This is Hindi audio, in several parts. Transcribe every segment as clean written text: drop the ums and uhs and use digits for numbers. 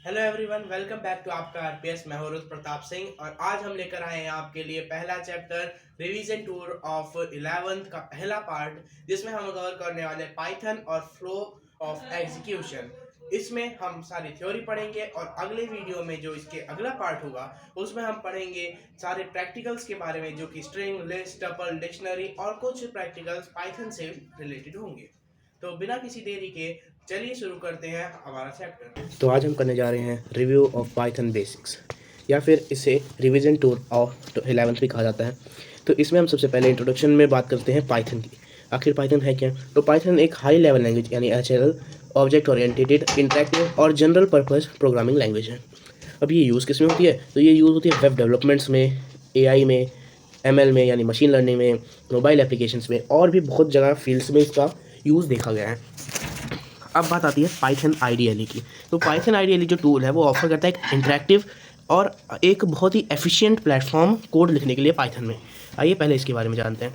Hello everyone, welcome back to आपका आरपीएस। मैं हूं रुद्र प्रताप सिंह और आज हम लेकर आए हैं आपके लिए पहला chapter revision tour of 11th का पहला पार्ट, जिसमें हम कवर करने वाले पाइथन और फ्लो ऑफ एग्जीक्यूशन। इसमें हम सारी थ्योरी पढ़ेंगे और अगले वीडियो में जो इसके अगला पार्ट होगा उसमें हम पढ़ेंगे सारे प्रैक्टिकल्स के बारे में, जो कि स्ट्रिंग, लिस्ट, टपल, डिक्शनरी और कुछ प्रैक्टिकल्स पाइथन से रिलेटेड होंगे। तो बिना किसी देरी के चलिए शुरू करते हैं हमारा चैप्टर। तो आज हम करने जा रहे हैं रिव्यू ऑफ पाइथन बेसिक्स, या फिर इसे रिवीजन टूर ऑफ 11th भी कहा जाता है। तो इसमें हम सबसे पहले इंट्रोडक्शन में बात करते हैं पाइथन की। आखिर पाइथन है क्या? तो पाइथन एक हाई लेवल लैंग्वेज यानी HLL, ऑब्जेक्ट ओरिएंटेड, इंटरैक्टिव और जनरल पर्पस प्रोग्रामिंग लैंग्वेज है। अब ये यूज़ किस में होती है? तो ये यूज़ होती है वेब डेवलपमेंट्स में, AI में, ML में यानी मशीन लर्निंग में, मोबाइल एप्लीकेशंस में और भी बहुत जगह फील्ड्स में इसका यूज़ देखा गया है। अब बात आती है पाइथन IDLE की। तो पाइथन IDLE जो टूल है वो ऑफर करता है एक इंटरैक्टिव और एक बहुत ही एफिशिएंट प्लेटफॉर्म कोड लिखने के लिए पाइथन में। आइए पहले इसके बारे में जानते हैं।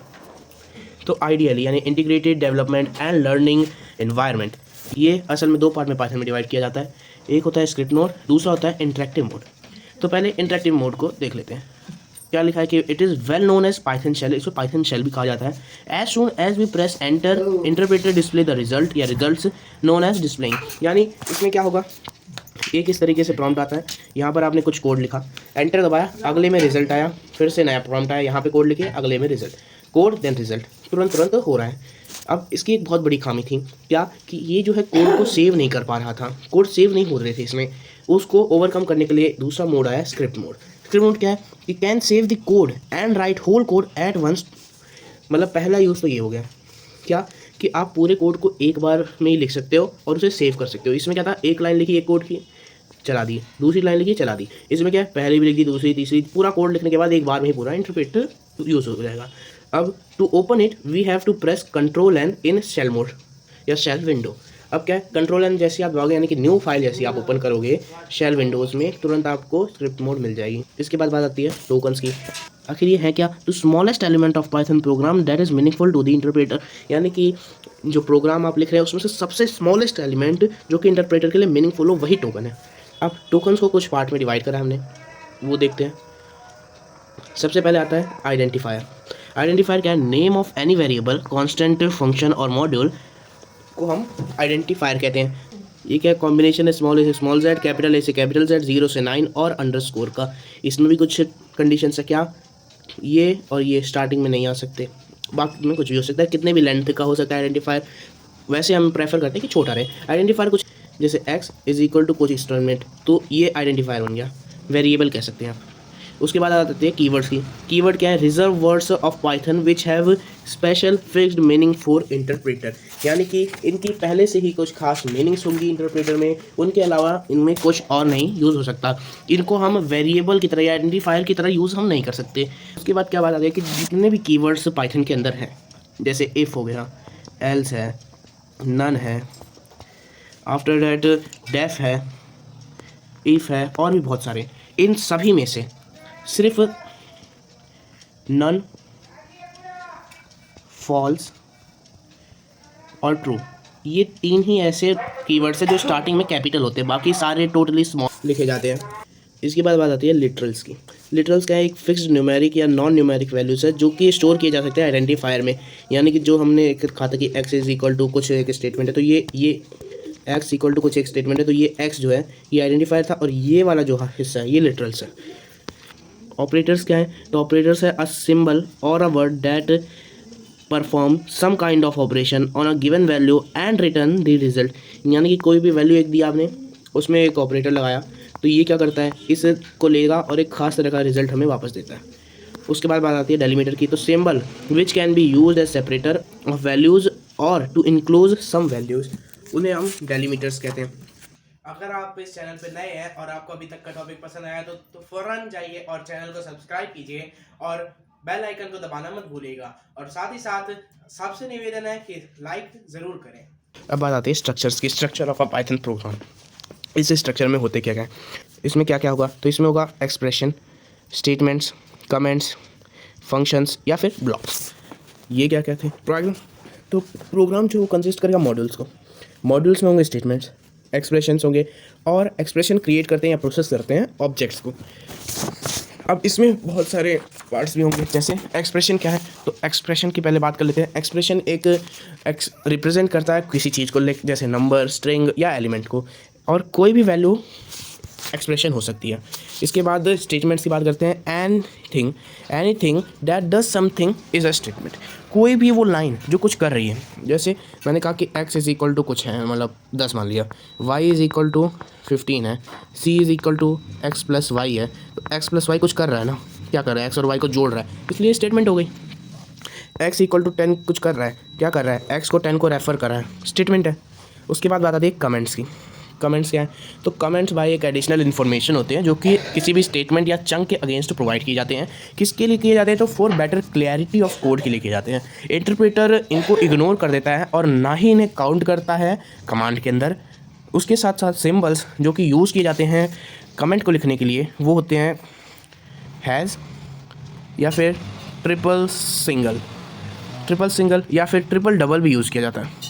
तो IDLE यानी integrated development and learning environment, ये असल में दो पार्ट में पाइथन में डिवाइड किया जाता है। एक होता है स्क्रिप्ट मोड, दूसरा होता है इंटरैक्टिव मोड। तो पहले इंटरैक्टिव मोड को देख लेते हैं। क्या लिखा है कि it is well known as Python shell, इसको पाइथन शेल भी कहा जाता है। As soon as we press enter interpreter display the result या रिजल्ट्स नोन एज डिस्प्लेइंग। यानी इसमें क्या होगा, एक इस तरीके से प्रॉम्प्ट आता है, यहाँ पर आपने कुछ कोड लिखा, एंटर दबाया, अगले में रिजल्ट आया, फिर से नया प्रॉम्प्ट आया, यहाँ पे कोड लिखे, अगले में रिजल्ट, कोड देन रिजल्ट, तुरंत तुरंत हो रहा है। अब इसकी एक बहुत बड़ी खामी थी क्या, कि ये जो है कोड को सेव नहीं कर पा रहा था, कोड सेव नहीं हो रहे थे इसमें। उसको ओवरकम करने के लिए दूसरा मोड आया, स्क्रिप्ट मोड। स्क्रिप्ट मोड क्या है कि can save the code and write whole code at once. मतलब पहला यूज़ तो ये हो गया क्या, कि आप पूरे कोड को एक बार में ही लिख सकते हो और उसे सेव कर सकते हो। इसमें क्या था, एक लाइन लिखी एक कोड की, चला दी, दूसरी लाइन लिखी, चला दी। इसमें क्या है, पहले भी लिख दी, दूसरी, तीसरी, पूरा कोड लिखने के बाद एक बार में ही पूरा इंटरप्रेटर यूज़ हो जाएगा। अब to open it we have to press control N in shell mode या शेल विंडो। अब क्या है, कंट्रोल एन जैसे आप दबाओगे यानी कि न्यू फाइल जैसी आप ओपन करोगे शेल विंडोज़ में, तुरंत आपको स्क्रिप्ट मोड मिल जाएगी। इसके बाद बात आती है टोकन्स की। आखिर ये है क्या, to smallest element of Python program that is meaningful to the interpreter. यानी कि जो प्रोग्राम आप लिख रहे हैं उसमें से सबसे स्मॉलेस्ट एलिमेंट जो कि इंटरप्रेटर के लिए मीनिंगफुल हो, वही टोकन है। अब टोकन्स को कुछ पार्ट में डिवाइड करा हमने, वो देखते हैं। सबसे पहले आता है आइडेंटिफायर। आइडेंटिफायर क्या है, name of any variable, constant, function और मॉड्यूल को हम आइडेंटिफायर कहते हैं। ये क्या कॉम्बिनेशन है, स्मॉल ए से स्मॉल जेड, कैपिटल ए से कैपिटल जेड, 0 से 9 और अंडरस्कोर का। इसमें भी कुछ कंडीशन है क्या, ये और ये स्टार्टिंग में नहीं आ सकते, बाकी में कुछ भी हो सकता है, कितने भी लेंथ का हो सकता है आइडेंटिफायर। वैसे हम प्रेफर करते हैं कि छोटा रहे आइडेंटिफायर। कुछ जैसे x इज इक्वल टू कुछ इंस्टॉलमेंट, तो ये आइडेंटिफायर बन गया, वेरिएबल कह सकते हैं आप। उसके बाद आ जाते हैं कीवर्ड्स की। कीवर्ड क्या है, reserve words of Python which have special fixed meaning for interpreter. यानी कि इनकी पहले से ही कुछ खास मीनिंग्स होंगी इंटरप्रेटर में, उनके अलावा इनमें कुछ और नहीं यूज़ हो सकता। इनको हम वेरिएबल की तरह या आइडेंटिफायर की तरह यूज़ हम नहीं कर सकते। उसके बाद क्या बात आती है कि जितने भी कीवर्ड्स पाइथन के अंदर हैं, जैसे इफ़ हो गया, एल्स है, नन है, आफ्टर दैट डेफ है, इफ़ है और भी बहुत सारे, इन सभी में से सिर्फ नन, फॉल्स और ट्रू, ये तीन ही ऐसे कीवर्ड्स हैं जो स्टार्टिंग में कैपिटल होते हैं, बाकी सारे टोटली स्मॉल लिखे जाते हैं। इसके बाद बात आती है लिटरल्स की। लिटरल्स क्या है, एक फिक्स्ड न्यूमेरिक या नॉन न्यूमेरिक वैल्यूज़ है जो कि स्टोर किए जा सकते हैं आइडेंटिफायर में। यानी कि जो हमने एक कहा था कि x इज इक्वल टू कुछ एक स्टेटमेंट है, तो ये x इक्वल टू कुछ एक स्टेटमेंट है, तो ये x जो है ये आइडेंटिफायर था और ये वाला जो हिस्सा है ये लिटरल्स है। ऑपरेटर्स क्या है, तो ऑपरेटर्स है अ सिंबल और a word that perform some kind of operation on a given value and return the result. यानी कि कोई भी वैल्यू एक दी आपने, उसमें एक ऑपरेटर लगाया, तो ये क्या करता है, इसको लेगा और एक खास तरह का रिजल्ट हमें वापस देता है। उसके बाद बात आती है डेलीमीटर की। तो symbol which can be use as separator of values और टू इंक्लोज सम वैल्यूज़, उन्हें हम डेलीमीटर्स कहते हैं। अगर आप इस चैनल पे नए हैं और आपको अभी तक का टॉपिक पसंद आया तो फौरन जाइए और चैनल को सब्सक्राइब कीजिए और बेल आइकन को दबाना मत भूलिएगा, और साथ ही साथ सबसे निवेदन है कि लाइक ज़रूर करें। अब बात आती है स्ट्रक्चर्स की। Structure of a Python programme, इस स्ट्रक्चर में होते क्या क्या है, इसमें क्या क्या होगा, तो इसमें होगा एक्सप्रेशन, स्टेटमेंट्स, कमेंट्स, फंक्शंस या फिर ब्लॉक्स। ये क्या क्या थे प्रोग्राम। तो प्रोग्राम जो कंसिस्ट करेगा मॉड्यूल्स को, मॉड्यूल्स में होंगे स्टेटमेंट्स, एक्सप्रेशंस होंगे और एक्सप्रेशन क्रिएट करते हैं या प्रोसेस करते हैं ऑब्जेक्ट्स को। अब इसमें बहुत सारे पार्ट्स भी होंगे। जैसे एक्सप्रेशन क्या है, तो एक्सप्रेशन की पहले बात कर लेते हैं। एक्सप्रेशन एक रिप्रेजेंट करता है किसी चीज़ को, जैसे नंबर, स्ट्रिंग या एलिमेंट को, और कोई भी वैल्यू एक्सप्रेशन हो सकती है। इसके बाद स्टेटमेंट्स की बात करते हैं। Anything that does something is a statement. कोई भी वो लाइन जो कुछ कर रही है, जैसे मैंने कहा कि x इज़ इक्वल टू कुछ है, मतलब 10 मान लिया, y इज़ इक्वल टू 15 है, c is equal to x plus Y है, तो x प्लस वाई कुछ कर रहा है ना, क्या कर रहा है, x और y को जोड़ रहा है, इसलिए स्टेटमेंट हो गई। x इक्वल टू 10 कुछ कर रहा है, क्या कर रहा है, x को 10 को रेफ़र कर रहा है, स्टेटमेंट है। उसके बाद बात आती है कमेंट्स की। कमेंट्स क्या है, तो कमेंट्स भाई एक एडिशनल इन्फॉर्मेशन होते हैं जो कि किसी भी स्टेटमेंट या चंक के अगेंस्ट प्रोवाइड किए जाते हैं। किसके लिए किए जाते हैं, तो for better clarity of code के लिए किए जाते हैं। इंटरप्रेटर इनको इग्नोर कर देता है और ना ही इन्हें काउंट करता है कमांड के अंदर। उसके साथ साथ सिंबल्स जो कि यूज़ किए जाते हैं कमेंट को लिखने के लिए, वो होते हैं हैज़ या फिर ट्रिपल सिंगल या फिर ट्रिपल डबल भी यूज़ किया जाता है।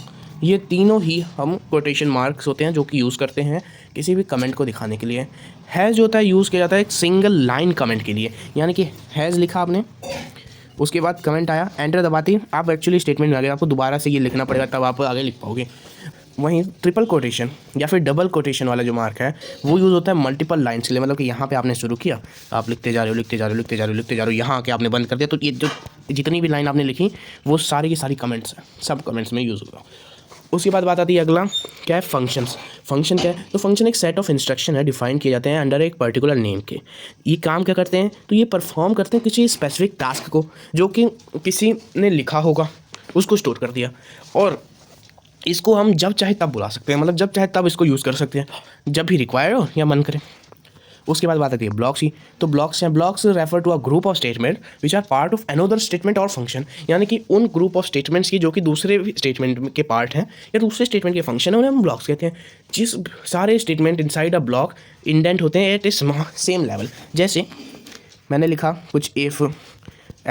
ये तीनों ही हम कोटेशन मार्क्स होते हैं जो कि यूज़ करते हैं किसी भी कमेंट को दिखाने के लिए। हैज़ जो होता है यूज़ किया जाता है एक सिंगल लाइन कमेंट के लिए, यानी कि हैज़ लिखा आपने, उसके बाद कमेंट आया, एंटर दबाती, आप एक्चुअली स्टेटमेंट में आ गए, आपको दोबारा से ये लिखना पड़ेगा तब आप आगे लिख पाओगे। वहीं ट्रिपल कोटेशन या फिर डबल कोटेशन वाला जो मार्क है वो यूज़ होता है मल्टीपल लाइन्स के लिए। मतलब कि यहाँ पे आपने शुरू किया, आप लिखते जा रहे हो, यहाँ आके आपने बंद कर दिया, तो ये जो जितनी भी लाइन आपने लिखी वो सारी की सारी कमेंट्स हैं, सब कमेंट्स में यूज़ होगा। उसके बाद बात आती है अगला, क्या है, फंक्शंस। फंक्शन क्या है, तो फंक्शन एक सेट ऑफ इंस्ट्रक्शन है, डिफाइन किए जाते हैं अंडर एक पर्टिकुलर नेम के। ये काम क्या करते हैं, तो ये परफॉर्म करते हैं किसी स्पेसिफिक टास्क को जो कि किसी ने लिखा होगा, उसको स्टोर कर दिया, और इसको हम जब चाहे तब बुला सकते हैं, मतलब जब चाहे तब इसको यूज़ कर सकते हैं, जब भी रिक्वायर्ड हो या मन करे। उसके बाद बात आती है ब्लॉक्स की। तो ब्लॉक्स हैं, blocks refer to a group of statement which are part of another statement और फंक्शन, यानी कि उन ग्रुप ऑफ स्टेटमेंट्स की जो कि दूसरे स्टेटमेंट के पार्ट हैं या दूसरे स्टेटमेंट के फंक्शन है, उन्हें हम ब्लॉक्स कहते हैं। जिस सारे statement inside a block indent होते हैं एट ए सेम लेवल। जैसे मैंने लिखा कुछ, if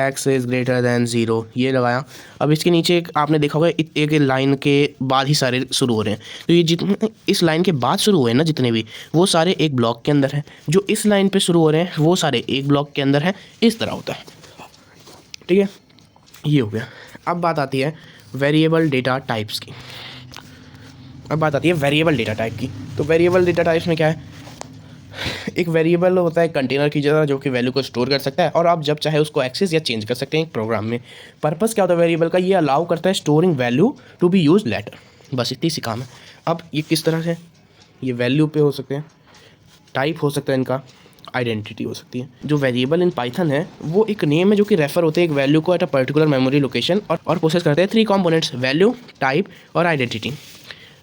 x is greater than 0, ये लगाया। अब इसके नीचे एक आपने देखा होगा एक लाइन के बाद ही सारे शुरू हो रहे हैं, तो ये जितने इस लाइन के बाद शुरू हुए हैं ना, जितने भी, वो सारे एक ब्लॉक के अंदर हैं। जो इस लाइन पे शुरू हो रहे हैं वो सारे एक ब्लॉक के अंदर हैं। इस तरह होता है, ठीक है, ये हो गया। अब बात आती है वेरिएबल डेटा टाइप्स की। तो वेरिएबल डेटा टाइप्स में क्या है, एक वेरिएबल होता है कंटेनर की जगह जो कि वैल्यू को स्टोर कर सकता है, और आप जब चाहे उसको एक्सेस या चेंज कर सकते हैं एक प्रोग्राम में। पर्पस क्या होता है वेरिएबल का, ये अलाउ करता है storing value to be use later. बस इतनी सी काम है। अब ये किस तरह से, ये वैल्यू पे हो सकते हैं, टाइप हो सकता है इनका, आइडेंटिटी हो सकती है। जो वेरिएबल इन पाइथन है वो एक नेम है जो कि रेफर होते हैं एक वैल्यू को at a particular memory location, और प्रोसेस करते हैं 3 कंपोनेंट्स, वैल्यू, टाइप और आइडेंटिटी।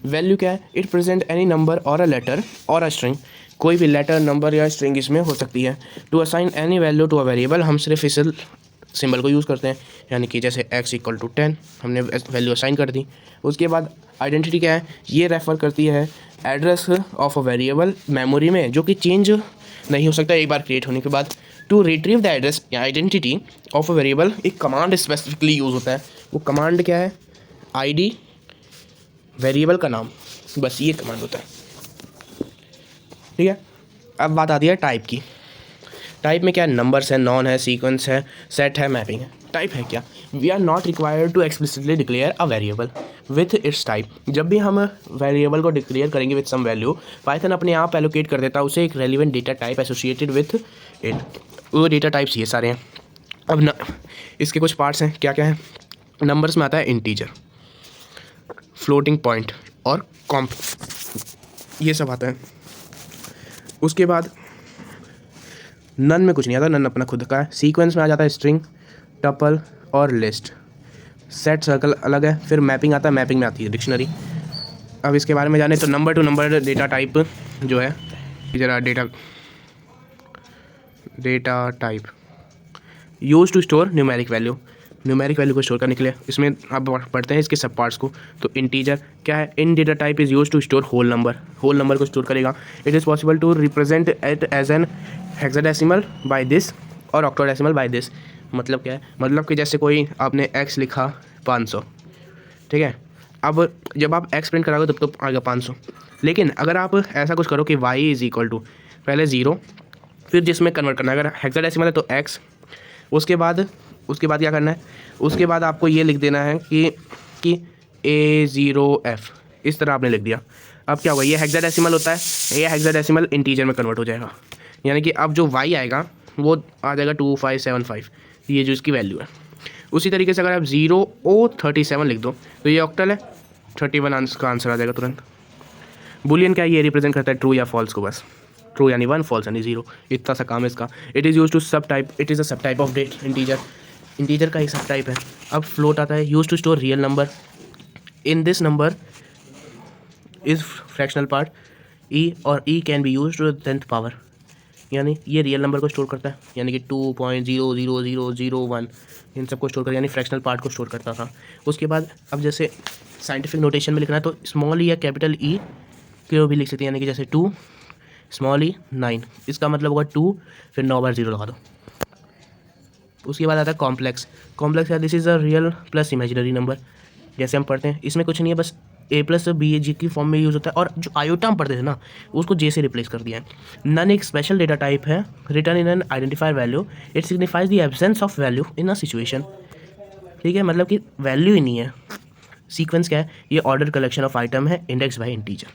वैल्यू क्या है, इट प्रेजेंट एनी नंबर और अ लेटर और अ स्ट्रिंग। कोई भी लेटर, नंबर या स्ट्रिंग इसमें हो सकती है। To assign any value to a variable, हम सिर्फ इस सिंबल को यूज़ करते हैं, यानी कि जैसे x इक्वल टू 10 हमने वैल्यू असाइन कर दी। उसके बाद आइडेंटिटी क्या है, ये रेफ़र करती है address of a variable memory में, जो कि चेंज नहीं हो सकता एक बार क्रिएट होने के बाद। टू रिट्रीव द एड्रेस या आइडेंटिटी ऑफ अ वेरिएबल, एक कमांड स्पेसिफिकली यूज़ होता है। वो कमांड क्या है, ID वेरिएबल का नाम, बस ये कमांड होता है, ठीक है। अब बात आती है टाइप की। टाइप में क्या है, नंबर्स है, नॉन है, सीक्वेंस है, सेट है, मैपिंग है। टाइप है क्या, we are not required to explicitly declare a variable with its type. जब भी हम वेरिएबल को डिक्लेयर करेंगे विथ सम वैल्यू, पाइथन अपने आप एलोकेट कर देता है उसे एक relevant data type associated with it. वो डेटा टाइप्स ये सारे हैं। अब न इसके कुछ पार्ट्स हैं, क्या क्या है, नंबर्स में आता है इंटीजर, फ्लोटिंग पॉइंट और कॉम्प, ये सब आता है। उसके बाद नन में कुछ नहीं आता, नन अपना खुद का है। सीक्वेंस में आ जाता है स्ट्रिंग, टपल और लिस्ट। सेट सर्कल अलग है। फिर मैपिंग आता है, मैपिंग में आती है डिक्शनरी। अब इसके बारे में जाने तो number two number data type जो है, जरा data type use to store numeric value, numeric value को स्टोर करने के लिए। इसमें अब पढ़ते हैं इसके सब पार्ट्स को। तो इंटीजर क्या है, in data type is use to store whole number को स्टोर करेगा। It is possible to represent it as an hexadecimal by this और ऑक्टोडेसिमल बाय दिस। मतलब क्या है, मतलब कि जैसे कोई आपने x लिखा 500, ठीक है, अब जब आप x प्रिंट कराओगे तब तो आएगा 500। लेकिन अगर आप ऐसा कुछ करो कि y इज़ इक्वल टू पहले 0, फिर जिसमें कन्वर्ट करना है, अगर हेक्साडेसिमल है तो x, उसके बाद क्या करना है, उसके बाद आपको ये लिख देना है कि A0F, इस तरह आपने लिख दिया। अब क्या होगा, ये हेक्साडेसिमल होता है, ये हेक्साडेसिमल इंटीजर में कन्वर्ट हो जाएगा, यानी कि अब जो y आएगा वो आ जाएगा 2575, ये जो इसकी वैल्यू है। उसी तरीके से अगर आप 0O37 लिख दो तो ये ऑक्टल है, 31 का आंसर आ जाएगा तुरंत। बुलियन क्या है, ये रिप्रेजेंट करता है ट्रू या फॉल्स को, बस ट्रू यानी 1, फॉल्स यानी 0, इतना सा काम है इसका। इट इज़ यूज टू सब टाइप, इट इज़ अ सब टाइप ऑफ डेट इंटीजर का ही सब टाइप है। अब फ्लोट आता है, use to store real number, in this number is fractional part e, और e can be use to 10th power, यानी ये रियल नंबर को स्टोर करता है, यानी कि 2.00001 इन सब को स्टोर कर, यानी फ्रैक्शनल पार्ट को स्टोर करता था। उसके बाद अब जैसे साइंटिफिक नोटेशन में लिखना है तो स्मॉल ई या कैपिटल ई को भी लिख सकते हैं, यानी कि जैसे 2 स्मॉल ई 9, इसका मतलब होगा 2 फिर 9 बार 0 लगा दो। उसके बाद आता है कॉम्प्लेक्स है, this is a real plus imaginary number, जैसे हम पढ़ते हैं, इसमें कुछ नहीं है, बस a प्लस बी ए जी की फॉर्म में यूज़ होता है, और जो आयोटा हम पढ़ते थे ना उसको जे से रिप्लेस कर दिया है। नन एक स्पेशल डेटा टाइप है, return in an identifier value, it signifies the absence of value in a situation. ठीक है, मतलब कि वैल्यू ही नहीं है। सीक्वेंस क्या है, ये ऑर्डर कलेक्शन ऑफ आइटम है, इंडेक्स बाय इंटीजर।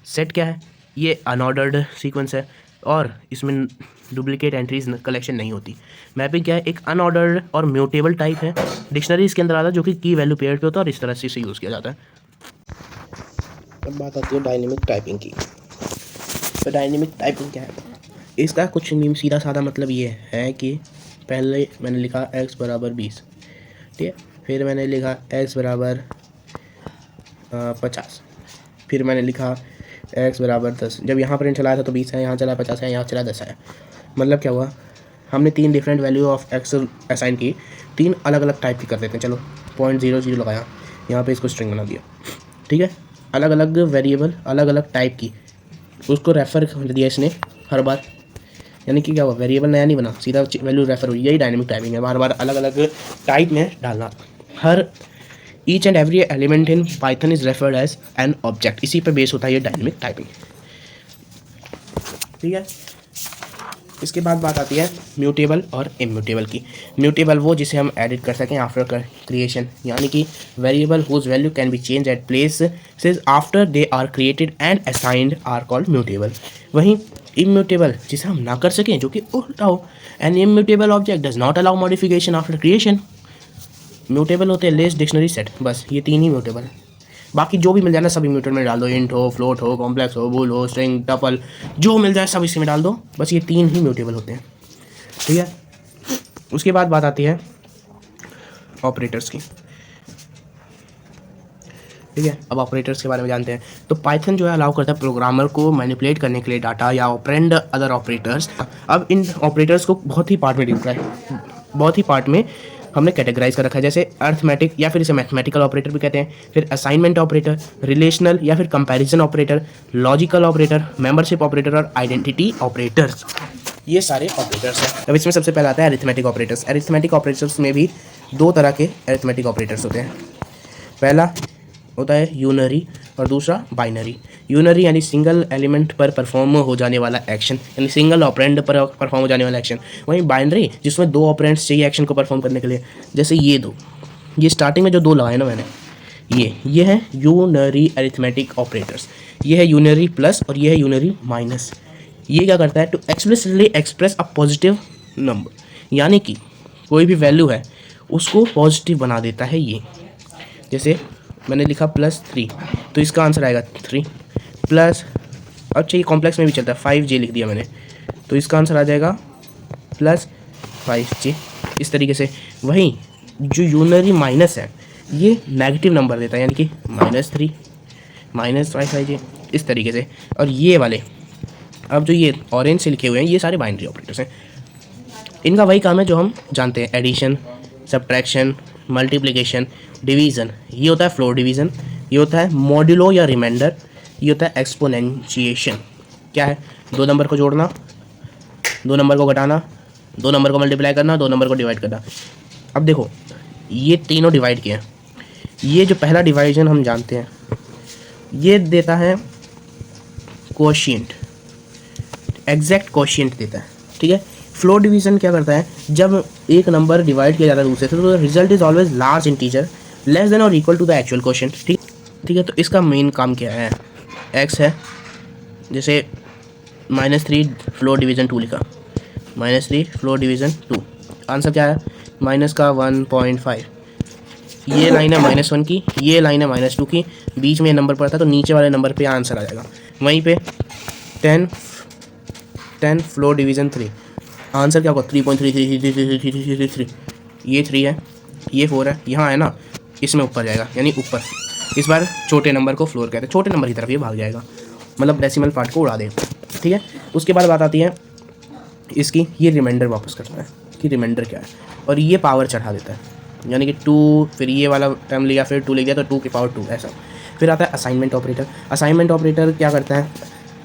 सेट क्या है, ये अनऑर्डर्ड सीक्वेंस है और इसमें डुप्लीकेट एंट्रीज कलेक्शन नहीं होती। मैपिंग क्या है, एक अनऑर्डर्ड और म्यूटेबल टाइप है, डिक्शनरी इसके अंदर आता है जो कि की वैल्यू पेयर पे होता है और इस तरह से इसे यूज़ किया जाता है। अब बात आती है डायनेमिक टाइपिंग की। तो डायनेमिक टाइपिंग क्या है, इसका कुछ नहीं, सीधा साधा मतलब ये है कि पहले मैंने लिखा x बराबर 20, ठीक है, फिर मैंने लिखा x बराबर 50, फिर मैंने लिखा x बराबर 10। जब यहाँ प्रिंट चलाया था तो 20 है, यहाँ चला 50 है, यहाँ चला 10 है। मतलब क्या हुआ, हमने 3 different value of x assign की, 3 अलग अलग टाइप की कर देते हैं। चलो 0.00 लगाया, यहाँ पे इसको स्ट्रिंग बना दिया, ठीक है, अलग अलग वेरिएबल अलग अलग टाइप की, उसको रेफ़र कर दिया इसने हर बार, यानी कि क्या हुआ, वेरिएबल नया नहीं बना, सीधा वैल्यू रेफ़र हुई। यही डायनेमिक टाइपिंग है, बार बार अलग अलग टाइप में डालना। हर each and every element in Python is referred as an object, इसी पे बेस होता है ये डायनेमिक टाइपिंग, ठीक है। इसके बाद बात आती है म्यूटेबल और इम्यूटेबल की। म्यूटेबल वो जिसे हम एडिट कर सकें आफ्टर क्रिएशन, यानी कि variable whose value can be change at places after they are created and assigned are called mutable. वहीं इम्यूटेबल जिसे हम ना कर सकें, जो कि उल्टा हो, an immutable object does not allow modification after creation. Mutable होते हैं लिस्ट, डिक्शनरी, सेट, बस ये 3 ही म्यूटेबल है। बाकी जो भी मिल जाए ना सब म्यूटेबल में डाल दो, इंट हो, फ्लोट हो, कॉम्प्लेक्स हो, बूल हो, स्ट्रिंग, टपल, जो मिल जाए सब इसी में डाल दो, बस ये 3 ही म्यूटेबल होते हैं, ठीक है। उसके बाद बात आती है ऑपरेटर्स की, ठीक है। अब ऑपरेटर्स के बारे में जानते हैं। तो पाइथन जो है अलाउ करता है प्रोग्रामर को मैनिपुलेट करने के लिए डाटा या ऑपरेंड अदर ऑपरेटर्स। अब इन ऑपरेटर्स को बहुत ही पार्ट में हमने कैटेगराइज कर रखा है, जैसे अर्थमेटिक या फिर इसे मैथमेटिकल ऑपरेटर भी कहते हैं, फिर असाइनमेंट ऑपरेटर, रिलेशनल या फिर comparison operator, logical operator, membership operator और आइडेंटिटी ऑपरेटर्स, ये सारे ऑपरेटर्स हैं। अब इसमें सबसे पहला आता है अरिथमेटिक ऑपरेटर्स। अरिथमेटिक ऑपरेटर्स में भी 2 तरह के अरिथमेटिक ऑपरेटर्स होते हैं। पहला होता है यूनरी और दूसरा बाइनरी। यूनरी यानी सिंगल एलिमेंट पर परफॉर्म हो जाने वाला एक्शन, यानी सिंगल ऑपरेंड पर परफॉर्म हो जाने वाला एक्शन। वहीं बाइनरी जिसमें 2 ऑपरेंड्स चाहिए एक्शन को परफॉर्म करने के लिए, जैसे ये स्टार्टिंग में जो 2 लगाए ना मैंने, ये है यूनरी अरिथमेटिक ऑपरेटर्स। ये है यूनरी प्लस और ये है यूनरी माइनस। ये क्या करता है, to explicitly express a positive number, यानी कि कोई भी वैल्यू है उसको पॉजिटिव बना देता है ये। जैसे मैंने लिखा +3 तो इसका आंसर आएगा 3 प्लस, अच्छा ये कॉम्प्लेक्स में भी चलता है, 5j लिख दिया मैंने तो इसका आंसर आ जाएगा +5j, इस तरीके से। वहीं जो यूनरी माइनस है ये नेगेटिव नंबर देता है, यानी कि -3 -5j, इस तरीके से। और ये वाले अब जो ये ऑरेंज से लिखे हुए हैं ये सारे बाइनरी ऑपरेटर्स हैं। इनका वही काम है जो हम जानते हैं, एडिशन, सब्ट्रैक्शन, मल्टीप्लिकेशन, डिवीज़न। ये होता है फ्लोर डिवीज़न, ये होता है मॉड्यूलो या रिमाइंडर, ये होता है एक्सपोनेंशिएशन। क्या है, 2 नंबर को जोड़ना, 2 नंबर को घटाना, 2 नंबर को मल्टीप्लाई करना, 2 नंबर को डिवाइड करना। अब देखो ये तीनों डिवाइड किए हैं, ये जो पहला डिवाइजन हम जानते हैं, ये देता है कोशिएंट, एग्जैक्ट कोशिएंट देता है, ठीक है। फ्लोट डिवीजन क्या करता है, जब एक नंबर डिवाइड किया जाता है दूसरे से तो result is always large integer less than और equal to the actual quotient, ठीक है। तो इसका मेन काम क्या है, एक्स है, जैसे -3 फ्लोट डिवीजन 2 लिखा, -3 फ्लोट डिवीजन 2, आंसर क्या है माइनस का 1.5। ये लाइन है -1 की, ये लाइन है -2 की, बीच में नंबर पड़ता है तो नीचे वाले नंबर पे आंसर आ जाएगा। वहीं पे 10 फ्लोर डिवीज़न 3, आंसर क्या होगा 3.333333, ये 3 है, ये 4 है, यहाँ है ना, इसमें ऊपर जाएगा, यानी ऊपर इस बार छोटे नंबर को फ्लोर कहते हैं, छोटे नंबर की तरफ ये भाग जाएगा, मतलब डेसिमल पार्ट को उड़ा देगा, ठीक है। उसके बाद बात आती है इसकी, ये रिमाइंडर वापस करता है कि रिमाइंडर क्या है, और ये पावर चढ़ा देता है, यानी कि 2, फिर ये वाला टर्म लिया, फिर 2 लिख दिया तो 2 की पावर 2 ऐसा। फिर आता है असाइनमेंट ऑपरेटर। असाइनमेंट ऑपरेटर क्या करता है,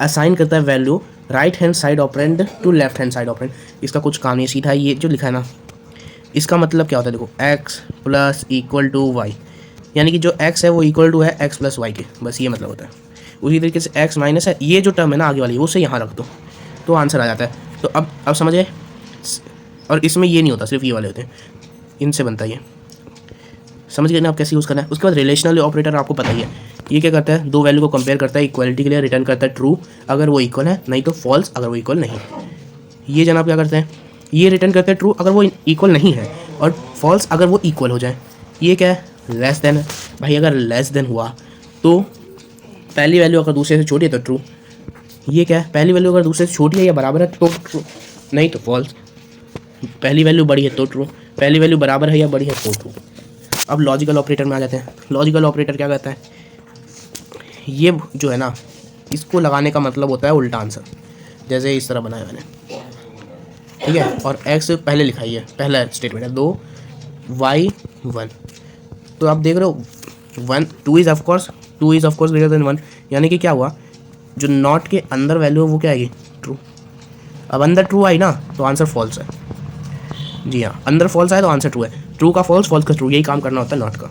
असाइन करता है value right hand side operand to left hand side operand. इसका कुछ काम नहीं, सीधा ये जो लिखा है ना, इसका मतलब क्या होता है, देखो x plus equal to Y, यानी कि जो x है वो इक्वल टू है x प्लस वाई के, बस ये मतलब होता है। उसी तरीके से x माइनस है, ये जो टर्म है ना आगे वाली, उसे यहाँ रख दो तो आंसर आ जाता है। तो अब समझ गए, और इसमें ये नहीं होता, सिर्फ ये वाले होते हैं, इनसे बनता है ये, समझ गए ना आप कैसे यूज़ करना है। उसके बाद रिलेशनल ऑपरेटर आपको पता ही है, ये क्या करता है, दो वैल्यू को कंपेयर करता है, इक्वालिटी के लिए रिटर्न करता है ट्रू अगर वो इक्वल है, नहीं तो फॉल्स अगर वो इक्वल नहीं। ये जनाब क्या करते हैं, ये रिटर्न करते हैं ट्रू अगर वो इक्वल नहीं है और फॉल्स अगर वो इक्वल हो जाए। ये क्या है, लेस देन है भाई, अगर लेस देन हुआ तो पहली वैल्यू अगर दूसरे से छोटी है तो ट्रू। ये क्या है, पहली वैल्यू अगर दूसरे से छोटी है या बराबर है तो ट्रू, नहीं तो फॉल्स। पहली वैल्यू बड़ी है तो ट्रू, पहली वैल्यू बराबर है या बड़ी है तो ट्रू। अब लॉजिकल ऑपरेटर में आ जाते हैं। लॉजिकल ऑपरेटर क्या कहता है, ये जो है ना, इसको लगाने का मतलब होता है उल्टा आंसर, जैसे इस तरह बनाया मैंने, ठीक है। और एक्स पहले लिखाई है, पहला स्टेटमेंट है 2 y 1, तो आप देख रहे हो 2 इज़ ऑफकोर्स ग्रेटर देन 1, यानी कि क्या हुआ, जो नॉट के अंदर वैल्यू है वो क्या आएगी, ट्रू। अब अंदर ट्रू आई ना तो आंसर फॉल्स है, जी हाँ, अंदर फॉल्स आए तो आंसर ट्रू है, ट्रू का फॉल्स, फॉल्स का ट्रू, यही काम करना होता है नॉट का।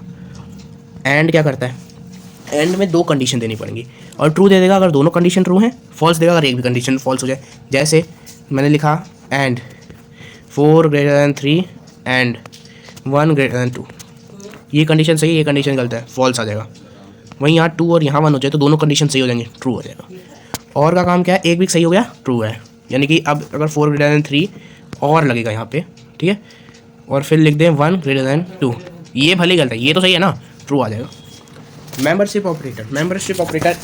एंड क्या करता है, एंड में 2 कंडीशन देनी पड़ेंगी, और ट्रू दे देगा अगर दोनों कंडीशन ट्रू हैं, फॉल्स देगा अगर एक भी कंडीशन फॉल्स हो जाए। जैसे मैंने लिखा and 4 greater than 3 and 1 greater than 2, ये कंडीशन सही है, ये कंडीशन गलत है, फॉल्स आ जाएगा। वहीं यहाँ 2 और यहाँ 1 हो जाए तो दोनों कंडीशन सही हो जाएंगे, ट्रू हो जाएगा। और का काम क्या है, एक भी सही हो गया ट्रू है, यानी कि अब अगर 4 ग्रेटर दैन 3 और लगेगा यहाँ पे, ठीक है, और फिर लिख दें 1 ग्रेटर दैन 2, ये भले गलत है, ये तो सही है ना, ट्रू आ जाएगा। Membership operator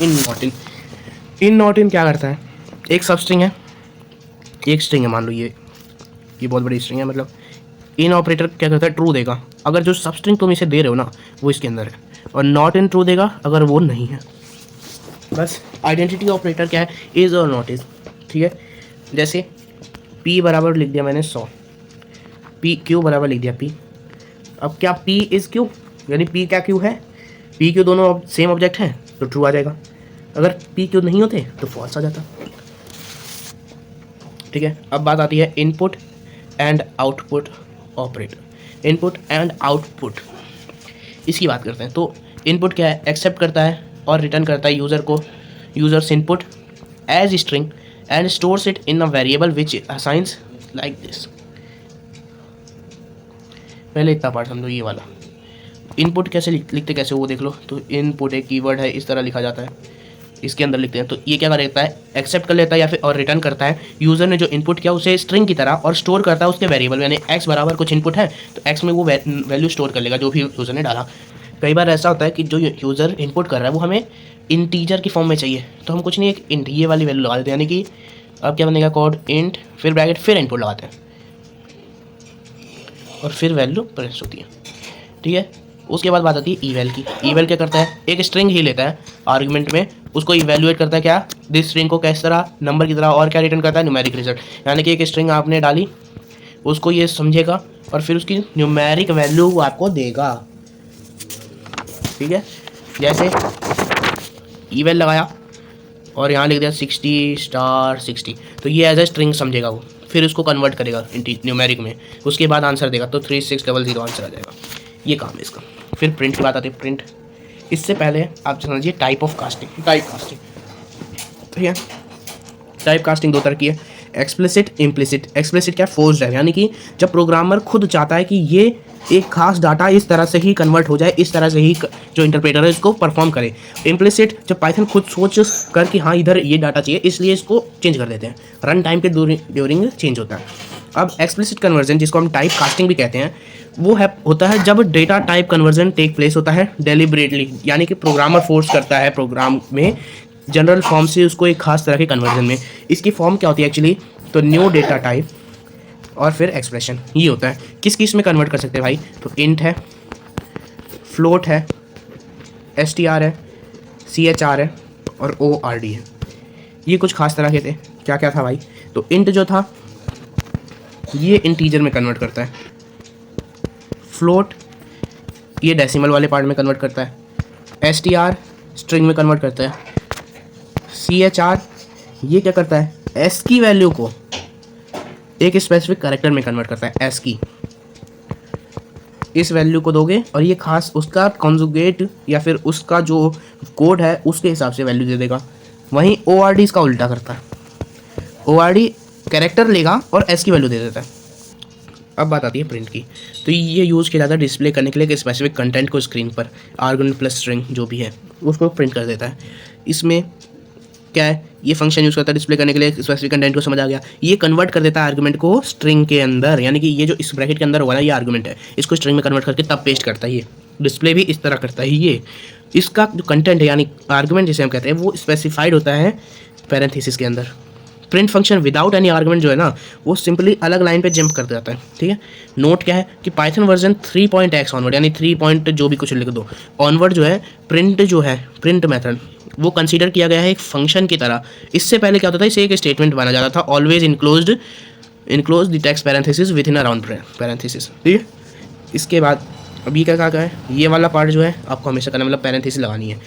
in not in क्या करता है, एक सब स्ट्रिंग है, एक स्ट्रिंग है, मान लो ये बहुत बड़ी स्ट्रिंग है, मतलब इन ऑपरेटर क्या करता है, ट्रू देगा अगर जो सब स्ट्रिंग तुम इसे दे रहे हो ना वो इसके अंदर है, और नॉट इन ट्रू देगा अगर वो नहीं है। बस आइडेंटिटी ऑपरेटर क्या है, इज़ और नॉट इज़, ठीक है। जैसे p बराबर लिख दिया मैंने 100, p q बराबर लिख दिया p, अब क्या p इज़ q, यानी p क्या q है, p q दोनों सेम ऑब्जेक्ट हैं तो ट्रू आ जाएगा, अगर p q नहीं होते तो फॉल्स आ जाता, ठीक है। अब बात आती है input and output operator. Input and output, इसकी बात करते हैं। तो इनपुट क्या है, एक्सेप्ट करता है और रिटर्न करता है user's input as string and stores it in a variable which assigns like this. पहले इतना पार्ट समझो, ये वाला इनपुट कैसे लिखते कैसे वो देख लो। तो इनपुट एक कीवर्ड है, इस तरह लिखा जाता है, इसके अंदर लिखते हैं। तो ये क्या करता है, एक्सेप्ट कर लेता है या फिर और रिटर्न करता है यूज़र ने जो इनपुट किया उसे स्ट्रिंग की तरह, और स्टोर करता है उसके वेरिएबल, यानी एक्स बराबर कुछ इनपुट है तो एक्स में वो वैल्यू स्टोर कर लेगा जो भी यूज़र ने डाला। कई बार ऐसा होता है कि जो यूज़र इनपुट कर रहा है वो हमें इंटीजर की फॉर्म में चाहिए, तो हम कुछ नहीं, एक इंट ये वाली वैल्यू लगा देते हैं, यानी कि अब क्या बनेगा, कोड इंट फिर ब्रैकेट फिर इनपुट लगाते हैं और फिर वैल्यू प्रिंट होती है, ठीक है। उसके बाद बात आती है ईवेल की। ईवेल क्या करता है, एक स्ट्रिंग ही लेता है आर्गुमेंट में, उसको इवेल्युएट करता है क्या, दिस स्ट्रिंग को किस तरह, नंबर की तरह, और क्या रिटर्न करता है, न्यूमेरिक रिजल्ट, यानी कि एक स्ट्रिंग आपने डाली उसको ये समझेगा और फिर उसकी न्यूमेरिक वैल्यू वो आपको देगा, ठीक है। जैसे ईवेल लगाया और यहाँ लिख दिया 60*60, तो ये एज ए स्ट्रिंग समझेगा वो, फिर उसको कन्वर्ट करेगा न्यूमेरिक में, उसके बाद आंसर देगा, तो 3600 आंसर आ जाएगा। ये काम है इसका। फिर प्रिंट की बात आती है। प्रिंट इससे पहले आप समझिए type of casting, type casting, ठीक है। टाइप कास्टिंग दो तरह की है, एक्सप्लिसिट, इम्प्लिसिट। एक्सप्लिसिट क्या, फोर्स्ड है, यानी कि जब प्रोग्रामर खुद चाहता है कि ये एक खास डाटा इस तरह से ही कन्वर्ट हो जाए, इस तरह से ही जो इंटरप्रेटर है इसको परफॉर्म करे। इम्प्लिसिट जब पाइथन खुद सोच कर कि हाँ इधर ये डाटा चाहिए इसलिए इसको चेंज कर देते हैं, रन टाइम के ड्यूरिंग चेंज होता है। अब एक्सप्लिसिट कन्वर्जन जिसको हम टाइप कास्टिंग भी कहते हैं, वो है होता है जब data type conversion take place होता है डेलिबरेटली, यानी कि प्रोग्रामर फोर्स करता है प्रोग्राम में जनरल फॉर्म से उसको एक खास तरह के कन्वर्जन में। इसकी फॉर्म क्या होती है एक्चुअली, तो न्यू डेटा टाइप और फिर एक्सप्रेशन, ये होता है। किस किस में कन्वर्ट कर सकते हैं भाई, तो इंट है, फ्लोट है, str है, chr है और ord है। ये कुछ खास तरह के थे। क्या क्या था भाई, तो इंट जो था ये इंटीजर में कन्वर्ट करता है, फ्लोट ये डेसिमल वाले पार्ट में कन्वर्ट करता है, str स्ट्रिंग में कन्वर्ट करता है, chr ये क्या करता है, s की वैल्यू को एक स्पेसिफिक कैरेक्टर में कन्वर्ट करता है, s की इस वैल्यू को दोगे और ये खास उसका कॉन्जुगेट या फिर उसका जो कोड है उसके हिसाब से वैल्यू दे देगा। वहीं ord इसका उल्टा करता है, ord कैरेक्टर लेगा और s की वैल्यू दे देता है। अब बात आती है प्रिंट की, तो ये यूज़ किया जाता है डिस्प्ले करने के लिए कि स्पेसिफिक कंटेंट को स्क्रीन पर आर्गुमेंट प्लस स्ट्रिंग जो भी है उसको प्रिंट कर देता है। इसमें क्या है, ये फंक्शन यूज़ करता है डिस्प्ले करने के लिए स्पेसिफिक कंटेंट को, समझ आ गया। ये कन्वर्ट कर देता है आर्गुमेंट को स्ट्रिंग के अंदर, यानी कि ये जो इस ब्रैकेट के अंदर होगा ना ये आर्गुमेंट है, इसको स्ट्रिंग में कन्वर्ट करके तब पेस्ट करता है। ये डिस्प्ले भी इस तरह करता है। ये इसका जो कंटेंट है यानी आर्गुमेंट जिसे हम कहते हैं वो स्पेसिफाइड होता है पैरेंथेसिस के अंदर। Print function without any argument जो है ना वो सिंपली अलग लाइन पे जंप कर जाता है, ठीक है। नोट क्या है कि पाइथन वर्जन 3.x ऑनवर्ड यानी 3 पॉइंट जो भी कुछ लिख दो ऑनवर्ड जो है प्रिंट जो है प्रिंट मेथड वो कंसीडर किया गया है एक फंक्शन की तरह। इससे पहले क्या होता था, इसे एक स्टेटमेंट बना जाता था, always enclose the text parenthesis with in a round parenthesis, ठीक है। इसके बाद अब ये क्या है, ये वाला पार्ट जो है आपको हमेशा करना मतलब पैरेंथेसिस लगानी है।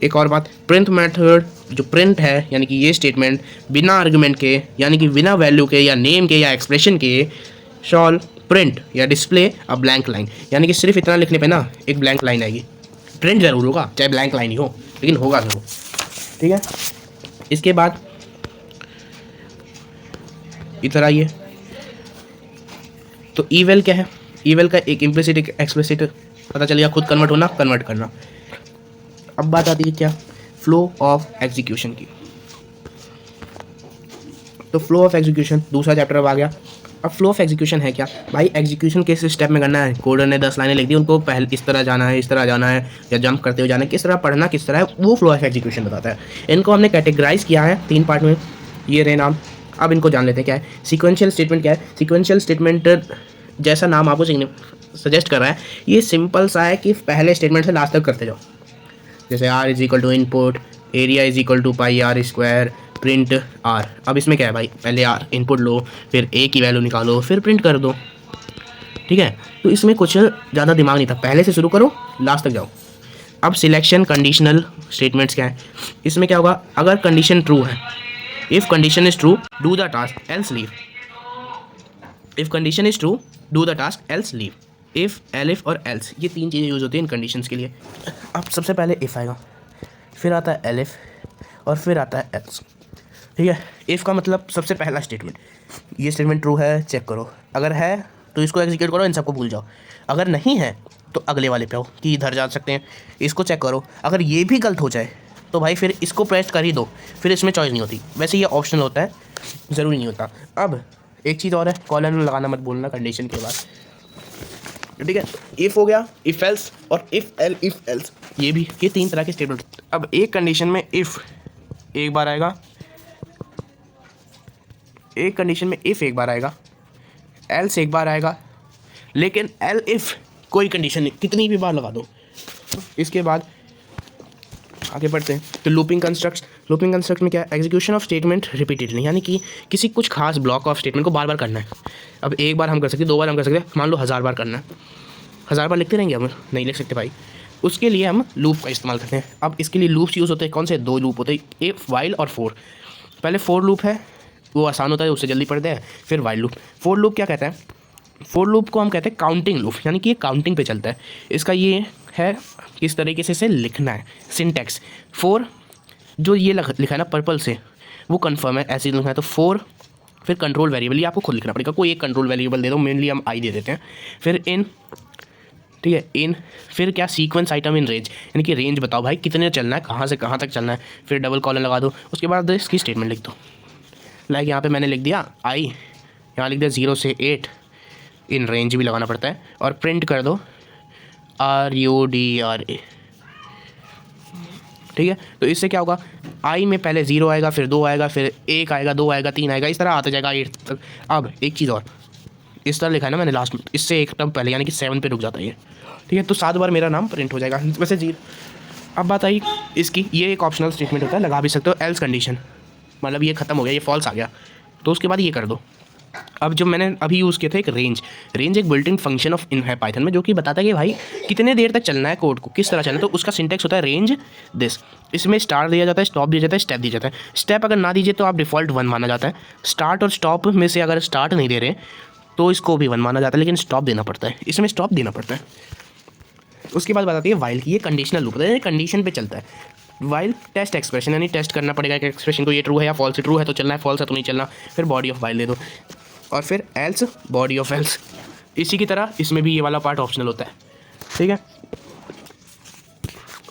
एक और बात, प्रिंट मेथड जो प्रिंट है यानी कि ये स्टेटमेंट बिना आर्गुमेंट के यानी कि बिना वैल्यू के या नेम के या एक्सप्रेशन के शॉल प्रिंट या डिस्प्ले अ ब्लैंक लाइन, यानी कि सिर्फ इतना लिखने पे ना एक ब्लैंक लाइन आएगी। प्रिंट जरूर होगा चाहे ब्लैंक लाइन ही हो लेकिन होगा जरूर, ठीक है। इसके बाद इधर आइए, तो ईवेल क्या है, ईवेल का एक इम्प्लिसिट एक एक्सप्लिसिट पता चल गया, खुद कन्वर्ट होना कन्वर्ट करना। अब बात आती है क्या, फ्लो ऑफ एग्जीक्यूशन की। तो फ्लो ऑफ एग्जीक्यूशन दूसरा चैप्टर अब आ गया। अब फ्लो ऑफ एग्जीक्यूशन है क्या भाई, एग्जीक्यूशन किस स्टेप में करना है, कोडर ने 10 लाइनें लिख दी उनको पहले इस तरह जाना है, इस तरह जाना है या जंप करते हुए जाना है, किस तरह पढ़ना किस तरह है, वो फ्लो ऑफ एग्जीक्यूशन बताता है। इनको हमने कैटेगराइज किया है 3 पार्ट में, ये रहे नाम। अब इनको जान लेते हैं क्या है। सीक्वेंशियल स्टेटमेंट क्या है, सीक्वेंशियल स्टेटमेंट जैसा नाम आपको सजेस्ट कर रहा है, ये सिंपल सा है कि पहले स्टेटमेंट से लास्ट तक करते जाओ। जैसे r is equal to input, area is equal to pi r square, print r। अब इसमें क्या है भाई, पहले r इनपुट लो, फिर a की वैल्यू निकालो, फिर प्रिंट कर दो, ठीक है। तो इसमें कुछ ज़्यादा दिमाग नहीं था, पहले से शुरू करो लास्ट तक जाओ। अब सिलेक्शन कंडीशनल स्टेटमेंट्स क्या है, इसमें क्या होगा, अगर कंडीशन ट्रू है, if condition is true do the task else leave, if condition is true do the task else leave. If, elif और एल्स ये 3 चीज़ें यूज़ होती हैं इन कंडीशंस के लिए। अब सबसे पहले इफ़ आएगा, फिर आता है एलिफ और फिर आता है एल्स, ठीक है। इफ़ का मतलब सबसे पहला स्टेटमेंट, ये स्टेटमेंट ट्रू है चेक करो, अगर है तो इसको एग्जीक्यूट करो, इन सबको भूल जाओ, अगर नहीं है तो अगले वाले पे आओ कि इधर जा सकते हैं, इसको चेक करो। अगर ये भी गलत हो जाए तो भाई फिर इसको प्रेस कर ही दो, फिर इसमें चॉइस नहीं होती। वैसे ये ऑप्शनल होता है, ज़रूरी नहीं होता। अब एक चीज़ और है, कॉलन लगाना मत बोलना कंडीशन के बाद, ठीक है। इफ़ हो गया, इफ़ एल्स और इफ़ एल्स, ये भी, ये 3 तरह के स्टेटमेंट। अब एक कंडीशन में इफ़ एक बार आएगा, एक कंडीशन में इफ़ एक बार आएगा, एल्स एक बार आएगा, लेकिन एल इफ़ कोई कंडीशन नहीं, कितनी भी बार लगा दो। इसके बाद आगे बढ़ते हैं, तो लूपिंग कंस्ट्रक्ट में क्या है, एग्जीक्यूशन ऑफ स्टेटमेंट रिपीटेडली, यानी कि किसी कुछ खास ब्लॉक ऑफ स्टेटमेंट को बार बार करना है। अब एक बार हम कर सकते हैं, 2 बार हम कर सकते हैं, मान लो 1000 बार करना है, 1000 बार लिखते रहेंगे हम, नहीं लिख सकते भाई। उसके लिए हम लूप का इस्तेमाल करते हैं। अब इसके लिए लूप्स यूज़ होते हैं, कौन से, 2 लूप होते हैं, इफ, वाइल और फोर। पहले फोर लूप है, वो आसान होता है, उससे जल्दी पढ़ते हैं। फिर वाइल लूप। फोर लूप क्या कहता है, फोर लूप को हम कहते हैं काउंटिंग लूप, यानी कि ये काउंटिंग पे चलता है। इसका ये है किस तरीके से इसे लिखना है, सिंटैक्स। 4 जो ये लिखा है ना पर्पल से, वो कन्फर्म है, ऐसे लिखना है। तो 4 फिर कंट्रोल वेरिएबल, ये आपको खुद लिखना पड़ेगा, कोई एक कंट्रोल वेरिएबल दे दो, मेनली हम आई दे देते हैं। फिर इन, ठीक है, इन, फिर क्या सीक्वेंस आइटम इन रेंज, यानी कि रेंज बताओ भाई कितने चलना है, कहाँ से कहाँ तक चलना है। फिर डबल कॉलन लगा दो, उसके बाद इसकी स्टेटमेंट लिख दो। लाइक यहाँ पे मैंने लिख दिया आई, यहाँ लिख दिया 0 से 8, इन रेंज भी लगाना पड़ता है, और प्रिंट कर दो RUDRA, ठीक है। तो इससे क्या होगा, आई में पहले 0 आएगा, फिर 2 आएगा, फिर 1 आएगा, 2 आएगा, 3 आएगा, इस तरह आता जाएगा 8 तक। अब एक चीज़ और, इस तरह लिखा है ना मैंने लास्ट में, इससे एक टर्म पहले यानी कि 7 पे रुक जाता है ये, ठीक है। तो 7 बार मेरा नाम प्रिंट हो जाएगा, वैसे 0। अब बात आई इसकी, ये एक ऑप्शनल स्टेटमेंट होता है, लगा भी सकते हो। एल्स कंडीशन, मतलब ये खत्म हो गया, ये फॉल्स आ गया, तो उसके बाद ये कर दो। अब जो मैंने अभी यूज़ किया था एक रेंज, रेंज एक बिल्ट इन फंक्शन ऑफ इन है पाइथन में, जो कि बताता है कि भाई कितने देर तक चलना है कोड को, किस तरह चलना है। तो उसका सिंटेक्स होता है रेंज दिस, इसमें स्टार दिया जाता है, स्टॉप दिया जाता है, स्टेप दिया जाता है। स्टेप अगर ना दीजिए तो आप डिफ़ॉल्ट 1 माना जाता है। स्टार्ट और स्टॉप में से अगर स्टार्ट नहीं दे रहे तो इसको भी 1 माना जाता है, लेकिन स्टॉप देना पड़ता है, इसमें स्टॉप देना पड़ता है। उसके बाद बताती है वाइल की, ये कंडीशनल लूप है, कंडीशन पे चलता है। वाइल टेस्ट एक्सप्रेशन, यानी टेस्ट करना पड़ेगा कि एक्सप्रेशन को ये ट्रू है या फॉल्स है, ट्रू है तो चलना है, फॉल्स है तो नहीं चलना। फिर बॉडी ऑफ वाइल दे दो, और फिर एल्स बॉडी ऑफ एल्स। इसी की तरह इसमें भी ये वाला पार्ट ऑप्शनल होता है, ठीक है।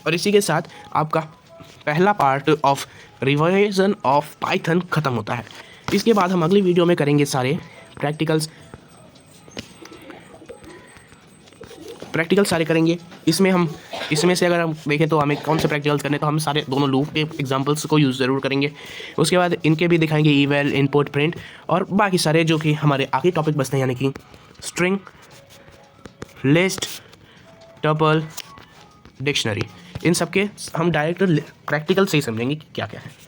और इसी के साथ आपका पहला part of revision of Python ख़त्म होता है। इसके बाद हम अगली वीडियो में करेंगे सारे प्रैक्टिकल सारे करेंगे। इसमें से अगर हम देखें तो हमें कौन से प्रैक्टिकल्स करने, तो हम सारे दोनों लूप के एग्जांपल्स को यूज़ ज़रूर करेंगे। उसके बाद इनके भी दिखाएंगे ईवेल, इनपुट, प्रिंट, और बाकी सारे जो कि हमारे आगे टॉपिक बचते हैं, यानी कि स्ट्रिंग, लिस्ट, टपल, डिक्शनरी। इन सब के हम डायरेक्ट प्रैक्टिकल से ही समझेंगे कि क्या क्या है।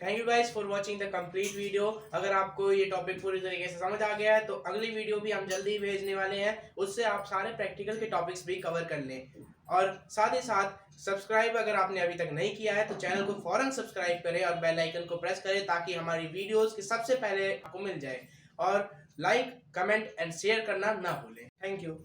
Thank you guys for watching the complete video. अगर आपको ये टॉपिक पूरी तरीके से समझ आ गया है तो अगली वीडियो भी हम जल्दी ही भेजने वाले हैं, उससे आप सारे प्रैक्टिकल के टॉपिक्स भी कवर कर लें। और साथ ही साथ सब्सक्राइब अगर आपने अभी तक नहीं किया है तो चैनल को फौरन सब्सक्राइब करें और बेल आइकन को प्रेस करें, ताकि हमारी वीडियोस के सबसे पहले आपको मिल जाए। और लाइक, कमेंट एंड शेयर करना ना भूलें। Thank you.